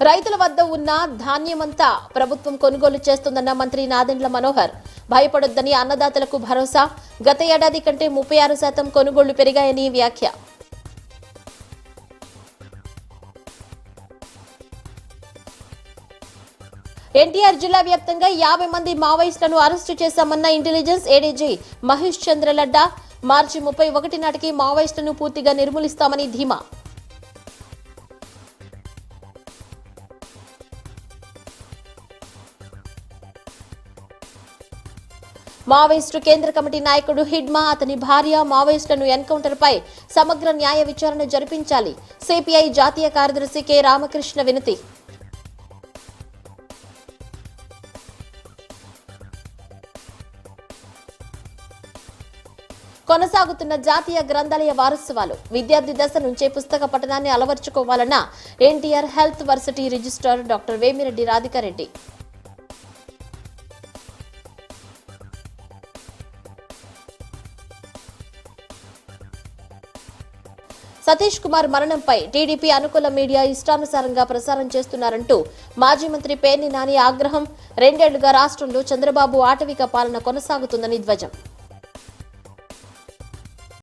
రైతుల వద్ద ఉన్న ధాన్యమంతా ప్రభుత్వం కొనుగోలు చేస్తుందన్న మంత్రి నాదెండ్ల మనోహర్. భయపడొద్దని అన్నదాతలకు భరోసా. గత ఏడాది కంటే 36% కొనుగోళ్లు పెరిగాయని వ్యాఖ్య. ఎన్టీఆర్ జిల్లా వ్యాప్తంగా 50 మంది మావోయిస్టులను అరెస్టు చేశామన్న ఇంటెలిజెన్స్ ఏడీజీ మహేష్ చంద్ర లడ్డా. మార్చి 31 నాటికి మావోయిస్టులను పూర్తిగా నిర్మూలిస్తామని ధీమా. మావోయిస్టు కేంద్ర కమిటీ నాయకుడు హిడ్మా, అతని భార్య మావోయిస్టులను ఎన్కౌంటర్పై సమగ్ర న్యాయ విచారణ జరిపించాలి. సిపిఐ జాతీయ కార్యదర్శి కె రామకృష్ణ వినతి. కొనసాగుతున్న జాతీయ గ్రంథాలయ వారోత్సవాలు. విద్యార్థి దశ నుంచే పుస్తక పఠనాన్ని అలవర్చుకోవాలన్న NTR health varsity registrar doctor Vemireddy Radhika Reddy. Satish Kumar మరణంపై టీడీపీ అనుకూల మీడియా ఇష్టానుసారంగా ప్రసారం చేస్తున్నారంటూ మాజీ మంత్రి పేర్ని నాని ఆగ్రహం. 2 ఏళ్లుగా రాష్ట్రంలో చంద్రబాబు ఆటవిక పాలన కొనసాగుతుందని ధ్వజం.